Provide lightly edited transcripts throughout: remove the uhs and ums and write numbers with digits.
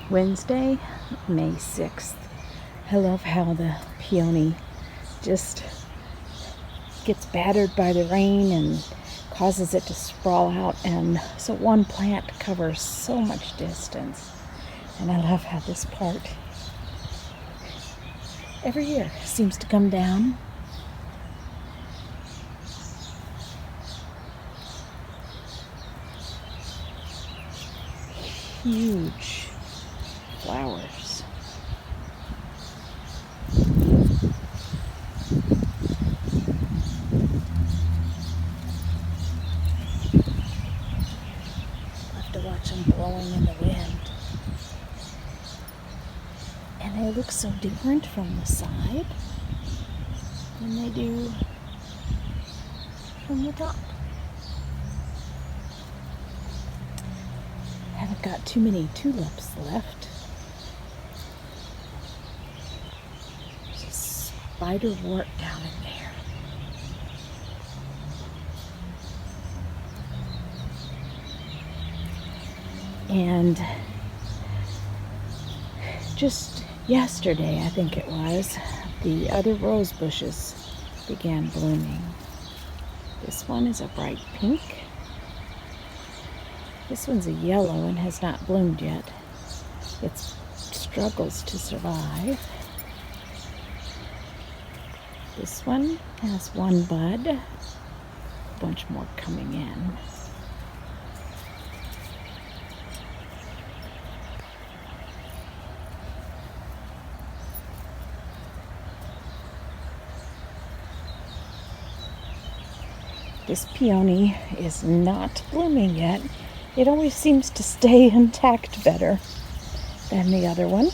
Wednesday, May 6th. I love how the peony just gets battered by the rain and causes it to sprawl out, and so one plant covers so much distance. And I love how this part every year seems to come down. Huge flowers. Love to watch them blowing in the wind. And they look so different from the side than they do from the top. Haven't got too many tulips left. There's a spiderwort down in there. And just yesterday, I think it was, the other rose bushes began blooming. This one is a bright pink. This one's a yellow and has not bloomed yet. It struggles to survive. This one has one bud, a bunch more coming in. This peony is not blooming yet. It always seems to stay intact better than the other one.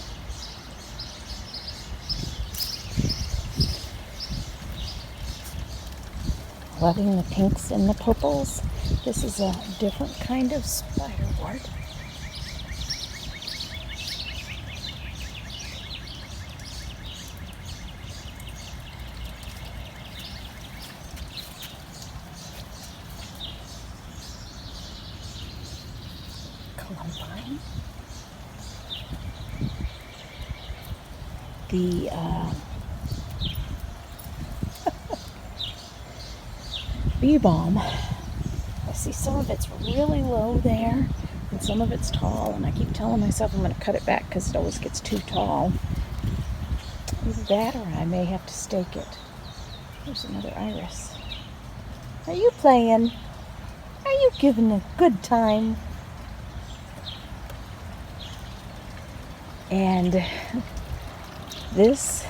Loving the pinks and the purples. This is a different kind of spiderwort. Columbine. The bee balm. I see some of it's really low there and some of it's tall, and I keep telling myself I'm going to cut it back because it always gets too tall. Either that or I may have to stake it. There's another iris. Are you playing? Are you giving a good time? And this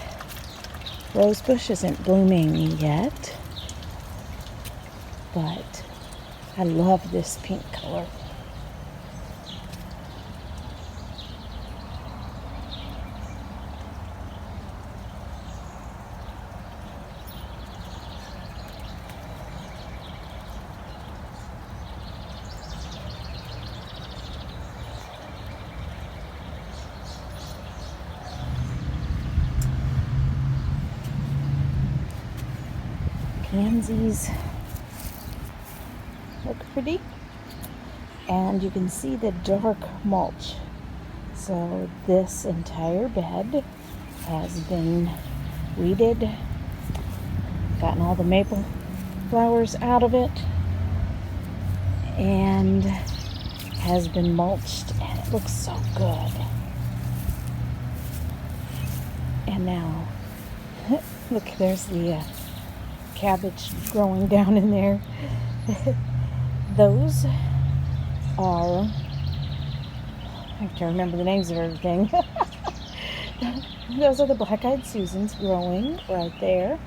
rose bush isn't blooming yet, but I love this pink color. Pansies look pretty, and you can see the dark mulch. So this entire bed has been weeded, gotten all the maple flowers out of it, and has been mulched, and it looks so good. And now look, there's the cabbage growing down in there. Those are, I have to remember the names of everything. Those are the black-eyed Susans growing right there.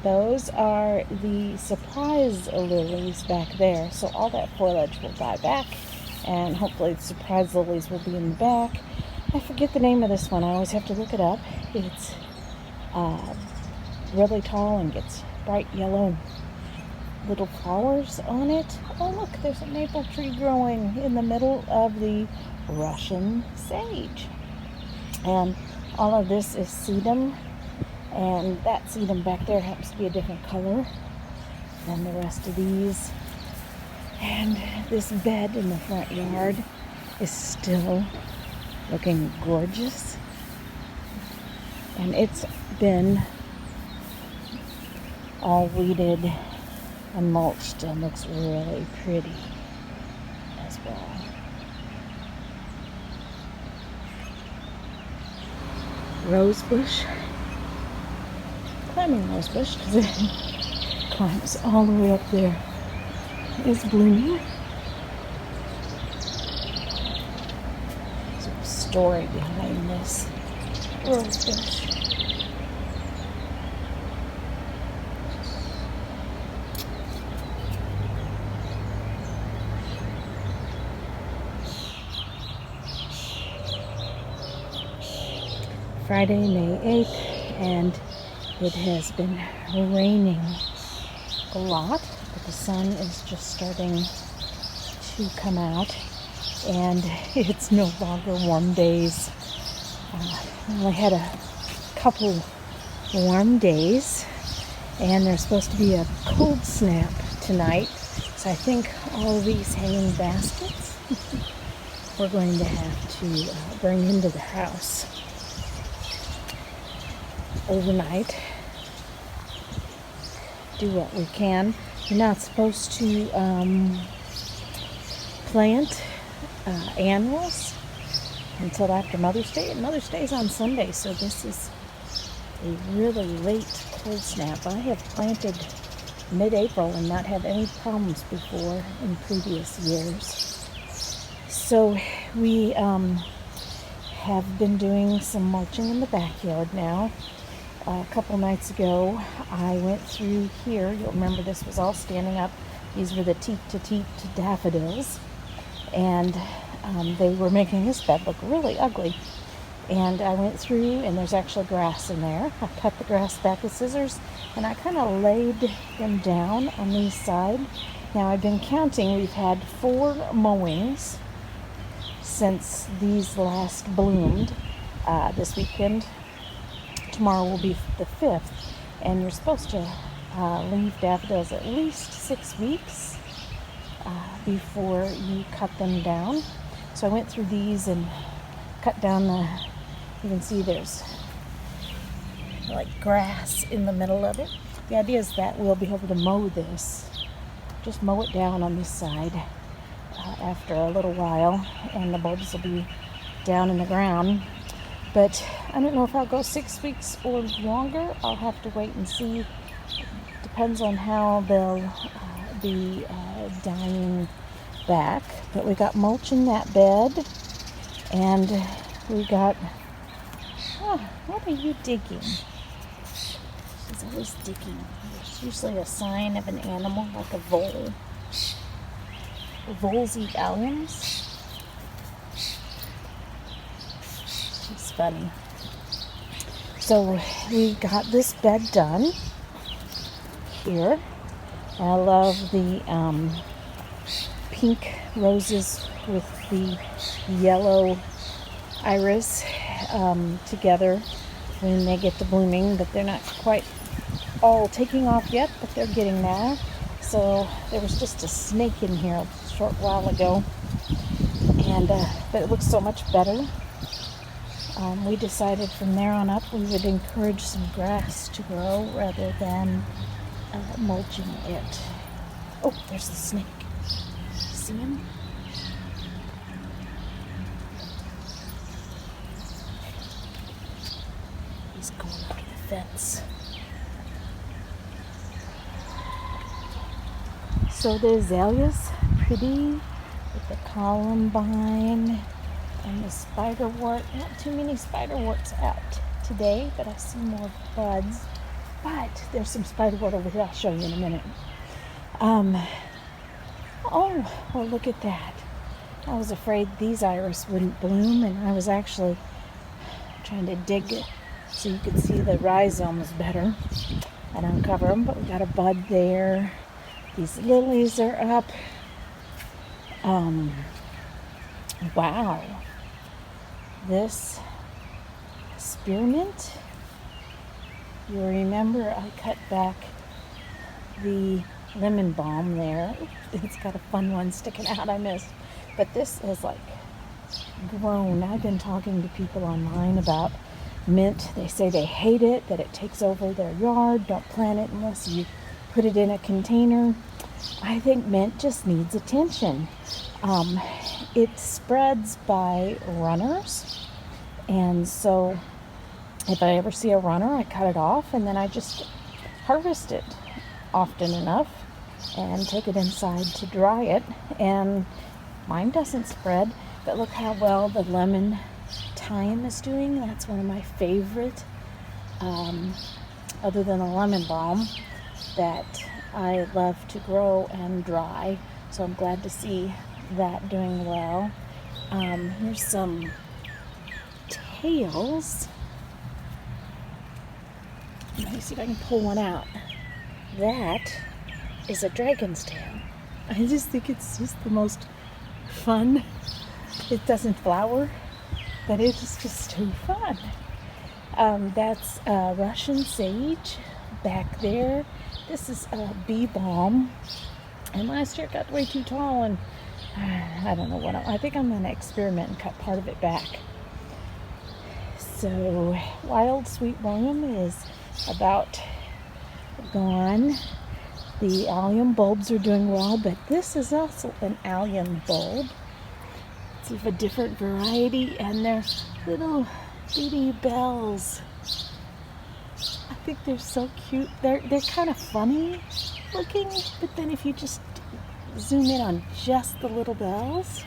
Those are the surprise lilies back there. So all that foliage will die back, and hopefully the surprise lilies will be in the back. I forget the name of this one. I always have to look it up. It's really tall and gets bright yellow little flowers on it. Oh look, there's a maple tree growing in the middle of the Russian sage. And all of this is sedum, and that sedum back there happens to be a different color than the rest of these. And this bed in the front yard is still looking gorgeous. And it's been all weeded and mulched and looks really pretty as well. Rosebush, climbing rosebush because it climbs all the way up there, is blooming. There's a story behind this rosebush. Friday, May 8th, and it has been raining a lot, but the sun is just starting to come out, and it's no longer warm days. We only had a couple warm days, and there's supposed to be a cold snap tonight, so I think all of these hanging baskets we're going to have to bring into the house overnight. Do what we can. You're not supposed to plant annuals until after Mother's Day, and Mother's Day is on Sunday, so this is a really late cold snap. I have planted mid-April and not had any problems before in previous years. So we have been doing some mulching in the backyard now. A couple nights ago, I went through here. You'll remember this was all standing up. These were the teak-to-teak daffodils, and they were making this bed look really ugly. And I went through, and there's actually grass in there. I cut the grass back with scissors, and I kind of laid them down on the side. Now I've been counting. We've had 4 mowings since these last bloomed this weekend. Tomorrow will be the 5th, and you're supposed to leave daffodils at least 6 weeks before you cut them down. So I went through these and cut down you can see there's like grass in the middle of it. The idea is that we'll be able to mow this, just mow it down on this side after a little while, and the bulbs will be down in the ground. But I don't know if I'll go 6 weeks or longer. I'll have to wait and see. Depends on how they'll be dying back. But we got mulch in that bed, and we got, what are you digging? She's always digging. There's usually a sign of an animal, like a vole. Voles eat alliums. She's funny. So we got this bed done here. I love the pink roses with the yellow iris together when they get to blooming, but they're not quite all taking off yet, but they're getting there. So there was just a snake in here a short while ago, and but it looks so much better. We decided from there on up we would encourage some grass to grow rather than mulching it. Oh, there's the snake. See him? He's going under the fence. So the azaleas, pretty, with the columbine and the spiderwort. Not too many spiderworts out today, but I see more buds. But there's some spiderwort over here. I'll show you in a minute. Oh, well, look at that. I was afraid these iris wouldn't bloom, and I was actually trying to dig it so you could see the rhizomes better and uncover them. But we got a bud there. These lilies are up. Wow. This spearmint, you remember I cut back the lemon balm there. It's got a fun one sticking out I missed. But this is like grown. I've been talking to people online about mint. They say they hate it, that it takes over their yard. Don't plant it unless you put it in a container. I think mint just needs attention. It spreads by runners, and so if I ever see a runner, I cut it off, and then I just harvest it often enough and take it inside to dry it, and mine doesn't spread. But look how well the lemon thyme is doing. That's one of my favorite, other than the lemon balm, that I love to grow and dry. So I'm glad to see that doing well. Here's some tails. Let me see if I can pull one out. That is a dragon's tail. I just think it's just the most fun. It doesn't flower, but it is just too fun. That's Russian sage back there. This is bee balm. And last year it got way too tall, and I don't know what I think I'm going to experiment and cut part of it back. So wild sweet William is about gone. The allium bulbs are doing well, but this is also an allium bulb. It's of a different variety, and they're little bitty bells. I think they're so cute. They're kind of funny looking, but then if you just zoom in on just the little bells,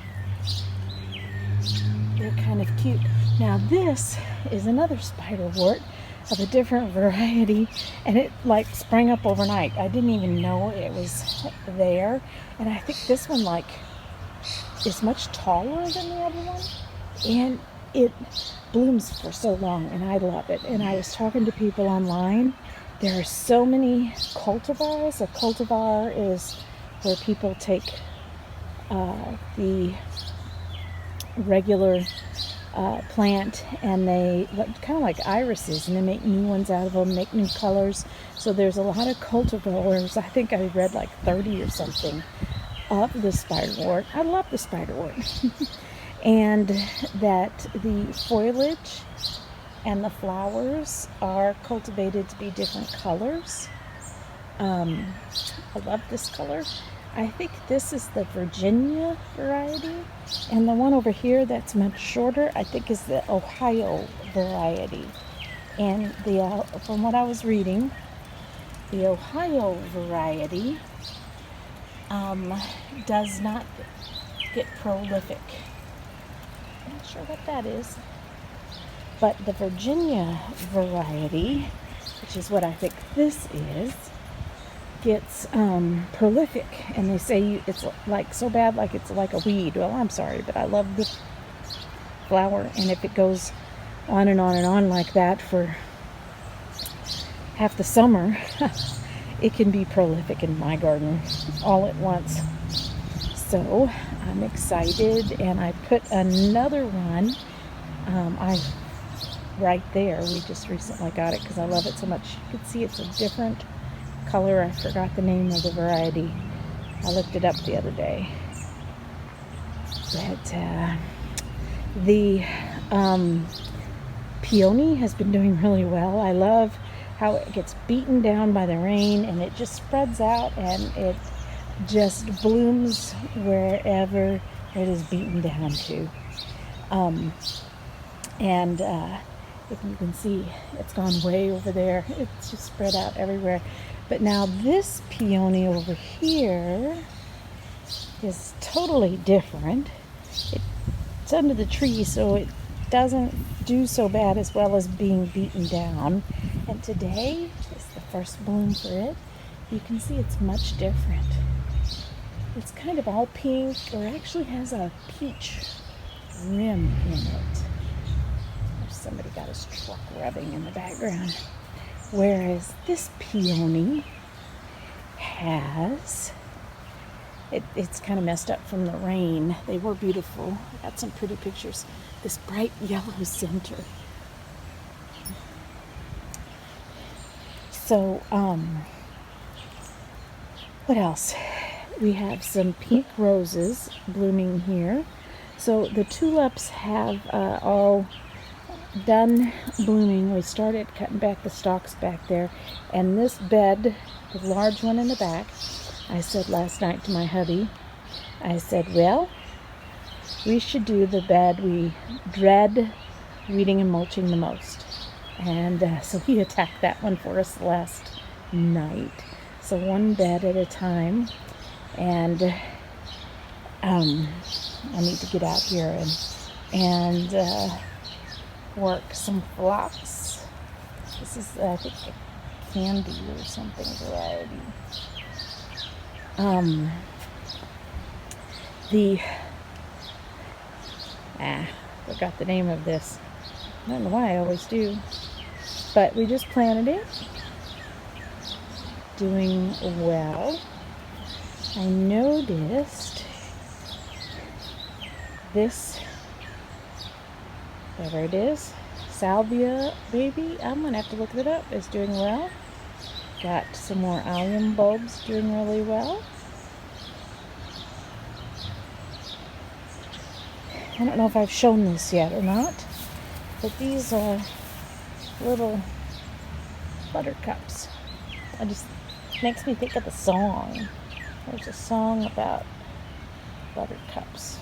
they're kind of cute. Now this is another spiderwort of a different variety, and it like sprang up overnight. I didn't even know it was there, and I think this one like is much taller than the other one, and it blooms for so long, and I love it. And I was talking to people online. There are so many cultivars. A cultivar is where people take the regular plant, and they kind of like irises, and they make new ones out of them, make new colors. So there's a lot of cultivars. I think I read like 30 or something of the spiderwort. I love the spiderwort. And that the foliage and the flowers are cultivated to be different colors. I love this color. I think this is the Virginia variety, and the one over here that's much shorter, I think, is the Ohio variety. And the from what I was reading, the Ohio variety does not get prolific. I'm not sure what that is, but the Virginia variety, which is what I think this is, gets prolific, and they say it's like so bad, like it's like a weed. Well, I'm sorry, but I love the flower, and if it goes on and on and on like that for half the summer, it can be prolific in my garden all at once. So I'm excited, and I put another one right there. We just recently got it because I love it so much. You can see it's a different color. I forgot the name of the variety. I looked it up the other day. But the peony has been doing really well. I love how it gets beaten down by the rain, and it just spreads out, and it just blooms wherever it is beaten down to. If you can see, it's gone way over there. It's just spread out everywhere. But now this peony over here is totally different. It's under the tree, so it doesn't do so bad as well as being beaten down. And today is the first bloom for it. You can see it's much different. It's kind of all pink, or actually has a peach rim in it. There's somebody got his truck revving in the background. Whereas this peony has, it's kind of messed up from the rain. They were beautiful. I got some pretty pictures. This bright yellow center. So, what else? We have some pink roses blooming here. So the tulips have all done blooming. We started cutting back the stalks back there, and this bed, the large one in the back, I said last night to my hubby, I said, well, we should do the bed we dread weeding and mulching the most. And so he attacked that one for us last night. So one bed at a time. And I need to get out here and work some phlox. This is, I think, a candy or something variety. Forgot the name of this. I don't know why, I always do. But we just planted it. Doing well. I noticed this, whatever it is, salvia baby, I'm going to have to look it up, is doing well. Got some more allium bulbs doing really well. I don't know if I've shown this yet or not, but these are little buttercups. It just makes me think of the song. There's a song about buttercups.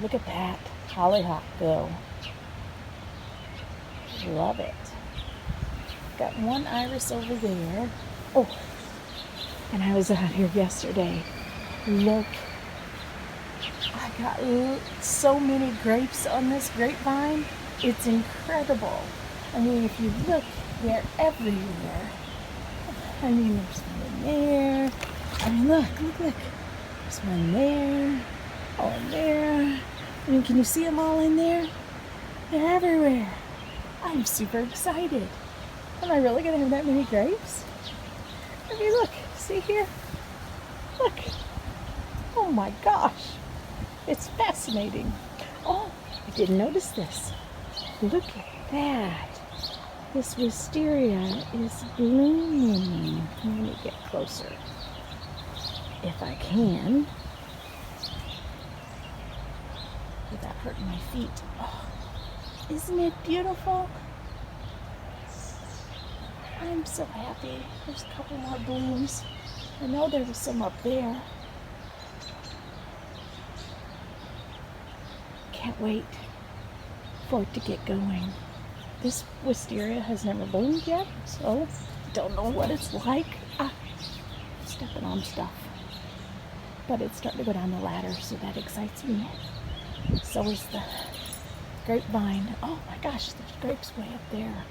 Look at that. Hollyhock go. Love it. Got one iris over there. Oh, and I was out here yesterday. Look. I got so many grapes on this grapevine. It's incredible. I mean, if you look, they're everywhere. I mean, there's one there. I mean, look. There's one there. All in there. I mean, can you see them all in there? They're everywhere. I'm super excited. Am I really going to have that many grapes? I mean, look. See here? Look. Oh my gosh. It's fascinating. Oh, I didn't notice this. Look at that. This wisteria is blooming. Let me get closer, if I can, without hurting my feet. Oh, isn't it beautiful? I'm so happy. There's a couple more blooms. I know there was some up there. Can't wait for it to get going. This wisteria has never bloomed yet, so don't know what it's like. Stepping on stuff. But it's starting to go down the ladder, so that excites me. So is the grapevine. Oh my gosh, there's grapes way up there.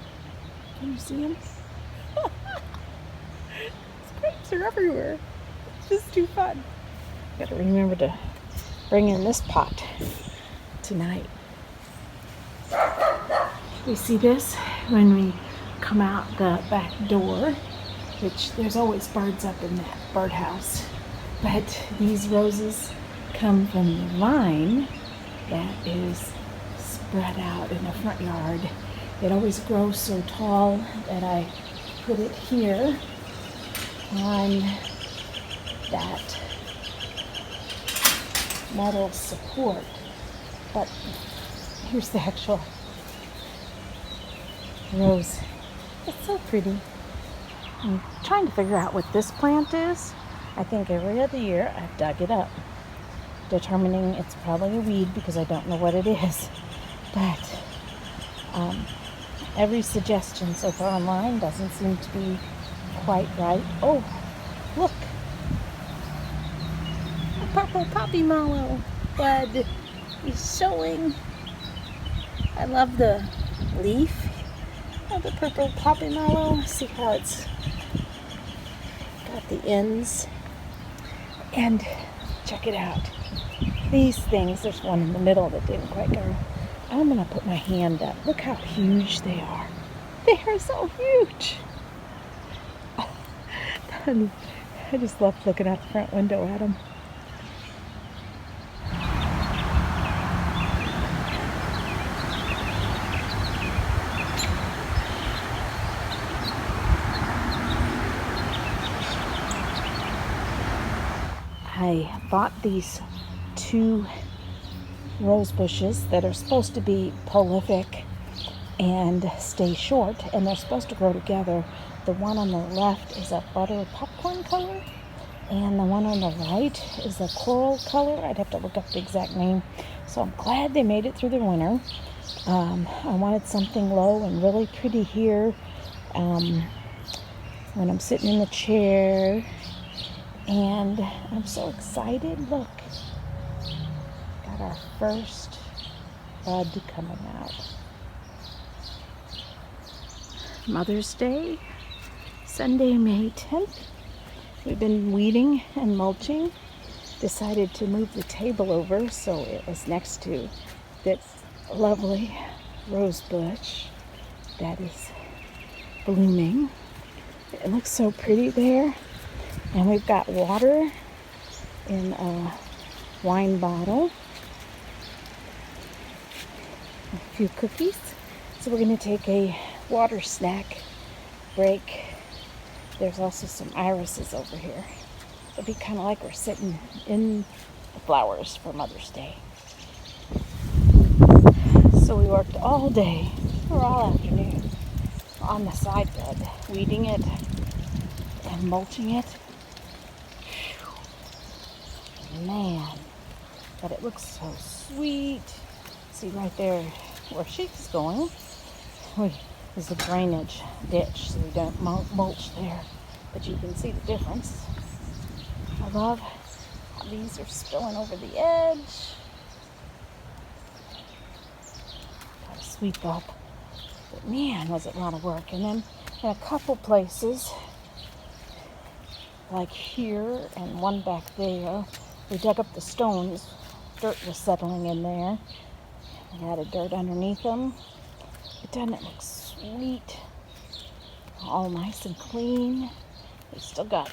Can you see them? These grapes are everywhere. It's just too fun. Gotta remember to bring in this pot tonight. We see this when we come out the back door, which there's always birds up in that birdhouse. But these roses come from the vine that is spread out in the front yard. It always grows so tall that I put it here on that metal support. But here's the actual rose. It's so pretty. I'm trying to figure out what this plant is. I think every other year I've dug it up, determining it's probably a weed because I don't know what it is. But every suggestion so far online doesn't seem to be quite right. Oh, look. A purple poppy mallow bud is showing. I love the leaf of the purple poppy mallow. See how it's got the ends. And check it out. These things, there's one in the middle that didn't quite go. I'm going to put my hand up. Look how huge they are. They are so huge. I just love looking out the front window at them. I bought these 2 rose bushes that are supposed to be prolific and stay short, and they're supposed to grow together. The one on the left is a butter popcorn color, and the one on the right is a coral color. I'd have to look up the exact name. So I'm glad they made it through the winter. I wanted something low and really pretty here when I'm sitting in the chair, and I'm so excited. Look, got our first bud coming out. Mother's Day, Sunday, May 10th. We've been weeding and mulching. Decided to move the table over so it was next to this lovely rose bush that is blooming. It looks so pretty there. And we've got water in a wine bottle. A few cookies. So we're going to take a water snack break. There's also some irises over here. It'll be kind of like we're sitting in the flowers for Mother's Day. So we worked all day or all afternoon on the side bed, weeding it and mulching it. Man, but it looks so sweet. See right there where she's going. There's a drainage ditch, so we don't mulch there, but you can see the difference. I love how these are spilling over the edge. Gotta sweep up, but man, was it a lot of work. And then in a couple places, like here and one back there, we dug up the stones. Dirt was settling in there. We added dirt underneath them. But doesn't it look sweet? All nice and clean. We still got,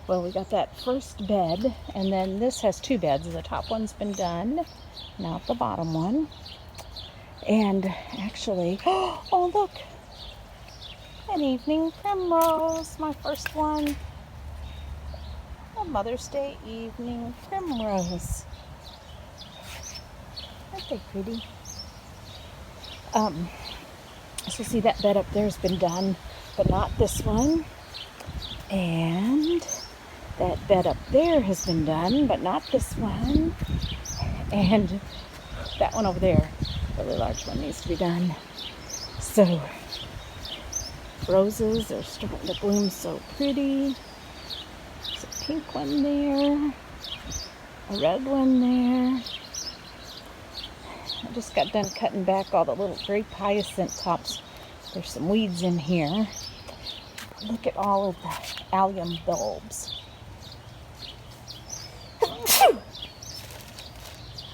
we got that first bed, and then this has 2 beds. The top one's been done, not the bottom one. And actually, oh look, an evening primrose, my first one. A Mother's Day evening primrose. Aren't they pretty? So see, that bed up there has been done, but not this one. And that bed up there has been done, but not this one. And that one over there, really large one, needs to be done. So roses are starting to bloom so pretty. There's a pink one there, a red one there. I just got done cutting back all the little grape hyacinth tops. There's some weeds in here. Look at all of the allium bulbs.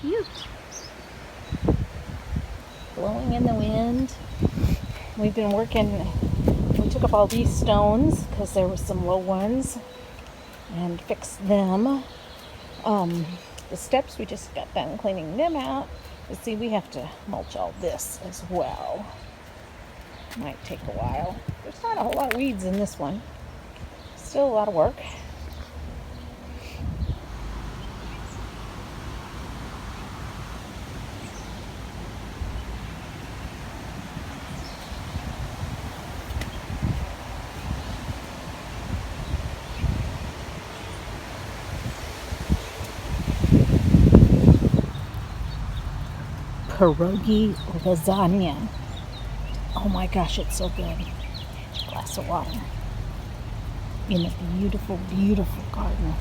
Cute. Blowing in the wind. We've been working. We took up all these stones because there were some low ones and fixed them. The steps, we just got done cleaning them out. But see, we have to mulch all this as well. Might take a while. There's not a whole lot of weeds in this one. Still a lot of work. Pierogi lasagna. Oh my gosh, it's so good. Glass of water in a beautiful, beautiful garden.